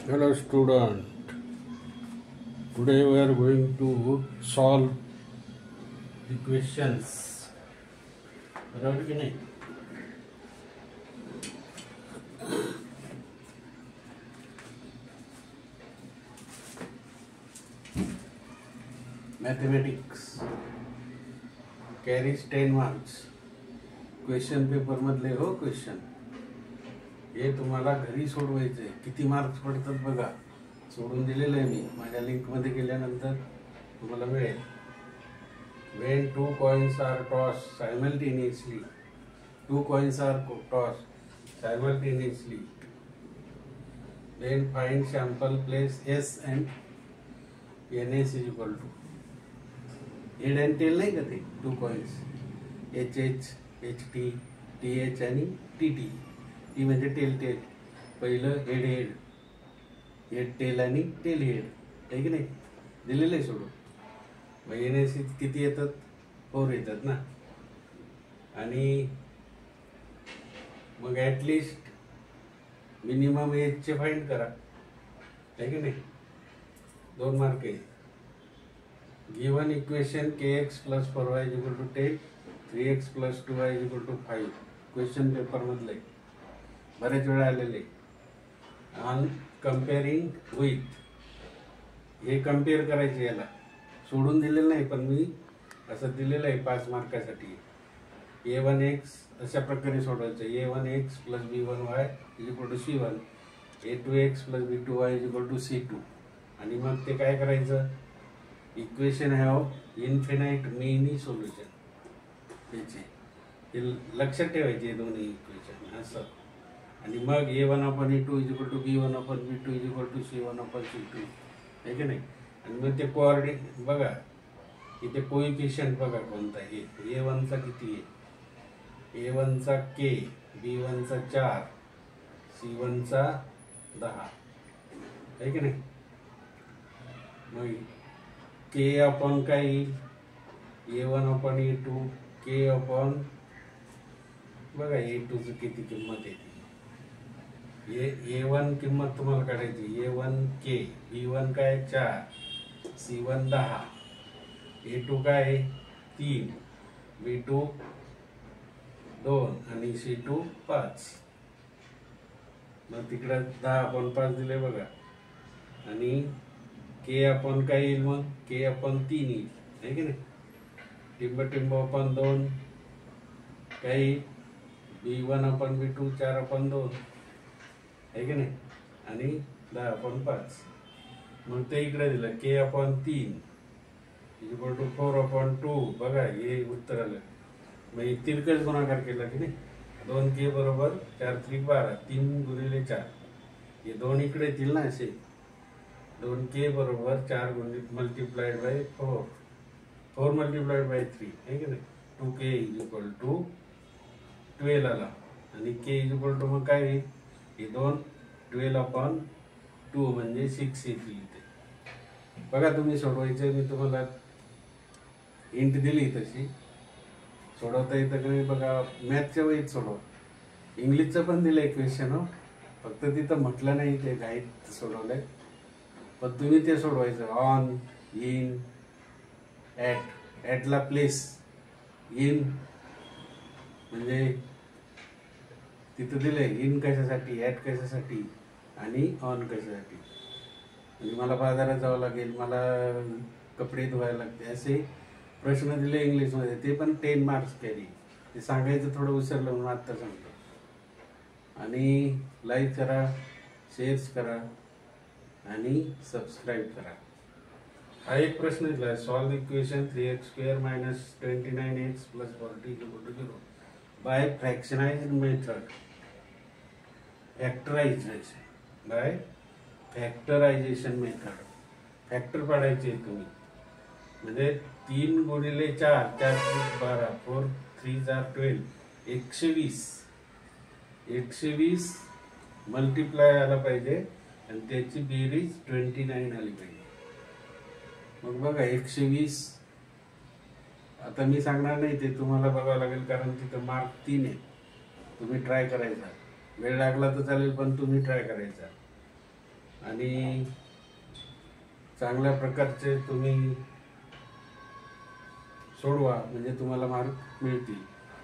Hello student, today we are going to solve equations. बराबर की नहीं? Mathematics carries 10 marks. Question paper मधले हो क्वेश्चन हे तुम्हाला घरी सोडवायचे. किती मार्क्स पडतात बघा. सोडून दिलेलं आहे मी माझ्या लिंक मध्ये गेल्यानंतर तुम्हाला मिळेल. When two coins are tossed simultaneously, then find sample place S and NS is equal to head and tail. नाही का ते two coins HH, HT, TH आणि TT. टी म्हणजे टेल. पहिलं हेड टेल आणि टेल हेड आहे की नाही. दिलेलं आहे सोडून. मग NS किती येतात? 4 येतात ना. आणि मग ॲटलिस्ट मिनिमम एजचे फाइंड करा आहे की नाही. 2 मार्क आहे. Given equation kx + 4y = 10, 3x + 2y = 5. Question paper मधले बरेच वेळा आलेले. ऑन कम्पेअरिंग विथ हे कम्पेअर करायचे. याला सोडून दिलेलं नाही पण मी असं दिलेलं आहे 5 मार्कासाठी. a1x अशा प्रकारे सोडवायचं. a1x + b1y = c1, a2x + b2y = c2. आणि मग ते काय करायचं? Equation have infinite many solution. त्याचे हे लक्षात ठेवायचे दोन्ही इक्वेशन असं. आणि मग a1/a2 = b1/b2 = c1/c2 आहे की नाही. आणि मग ते कोऑर्डिनेट बघा. इथे कोइफिशियंट बघा कोणता आहे. a1चा किती आहे? a1चा k, b1चा 4, c1चा 10 आहे की नाही. मग k काय येईल? a1/a2 k बघा a2ची किती किंमत येते. a1 किंमत तुम्हाला काढायची. a1 k, b1 काय 4, c1 10, a2 काय 3, b2 2 आणि c2 5. मग तिकडे 10/5 दिले बघा. आणि k काय येईल? मग k/3 येईल आहे की नाही. टिंब/2 काय येईल? b1/b2 4/2 आहे की नाही. आणि 10/5. मग ते इकडे दिलं k/3 = 4/2. बघा हे उत्तर आलं. मग तिरकस गुणाकार केला की नाही. 2k = 4 3 12, 3 × 4. हे 2 इकडे येतील ना असे. 2k = 4 × 4, 4 × 3 आहे की नाही. 2k = 12 आला. आणि k = मग काय येईल? हे 2 12/2 म्हणजे 6 येतील इथे. बघा तुम्ही सोडवायचं. मी तुम्हाला हिंट दिली तशी सोडवता येतं का नाही बघा. मॅथच्या वेळीत सोडवा. इंग्लिशचं पण दिलं क्वेश्चन हो. फक्त तिथं म्हटलं नाही ते घाईत सोडवलंय. पण तुम्ही ते सोडवायचं. On, in, at a place. In म्हणजे तिथं दिलंय इन कशासाठी, ॲट कशासाठी आणि ऑन कशासाठी. म्हणजे मला बाजारात जावं लागेल, मला कपडे धुवायला लागते, असे प्रश्न दिले इंग्लिशमध्ये. ते पण 10 मार्क्स कॅरी. ते सांगायचं थोडं विसरलं म्हणून आत्ता सांगतो. आणि लाईक करा, शेअर्स करा आणि सबस्क्राईब करा. हा एक प्रश्न दिला आहे. Solve equation 3x² - 29x + 40 = 0 by fractionized method. Factorization method. Factor पाडायचे तुम्ही. म्हणजे 3 × 4 4 × 12, 4 × 3 = 12, 120 मल्टिप्लाय आला पाहिजे आणि त्याची बेरीज 29 आली पाहिजे. मग बघा 120. आता मी सांगणार नाही, ते तुम्हाला बघावं लागेल कारण तिथं मार्क 3 आहे. तुम्ही ट्राय करायचा. वेळ लागला तर चालेल पण तुम्ही ट्राय करायचा. आणि चांगल्या प्रकारचे तुम्ही सोडवा, म्हणजे तुम्हाला मार्क मिळतील.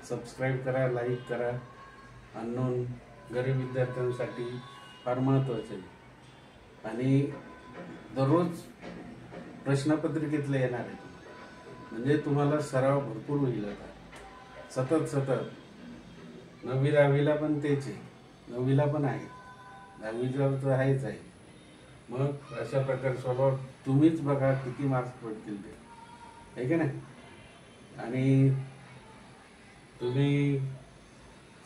सबस्क्राईब करा, लाईक करा. अननोन गरीब विद्यार्थ्यांसाठी फार महत्त्वाचे आहे. आणि दररोज प्रश्नपत्रिकेतले येणार आहे तुम्हाला, म्हणजे तुम्हाला सराव भरपूर होईल. आता सतत 9वी 10वीला पण तेच आहे, 9वीला पण आहे, 10वीला तर आहेच आहे. मग अशा प्रकारे स्वभाव तुम्हीच बघा किती मार्क्स पडतील ते, आहे की नाही. आणि तुम्ही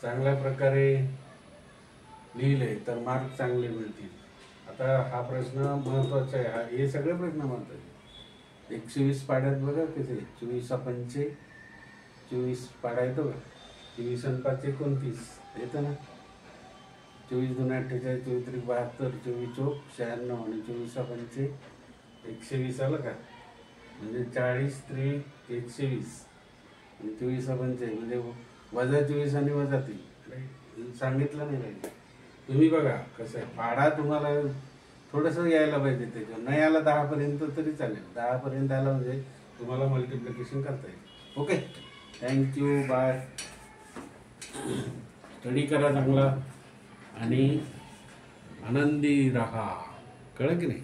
चांगल्या प्रकारे लिहिले तर मार्क चांगले मिळतील. आता हा प्रश्न महत्त्वाचा आहे. हे सगळे प्रश्न महत्त्वाचे. 120 पाड्यात बघा कसे 24 पंचे 24 पाडा येतो का, 24 आणि 5 29 येतं ना. 24 2 48, 24 3 72, 24 चौक 96 आणि 24 पंचे 120 आलं का, म्हणजे 40 3 120 आणि 24 पंचे म्हणजे वजा 24 आणि वजा 3 सांगितलं नाही पाहिजे. तुम्ही बघा कसं आहे, पाढा तुम्हाला थोडंसं यायला पाहिजे, त्याच्यावर नाही आला 10 पर्यंत तरी चालेल. 10 पर्यंत आला म्हणजे तुम्हाला मल्टिप्लिकेशन करता येईल. Okay, thank you, bye. स्टडी करा चांगला आणि आनंदी राहा, कळलं की नाही.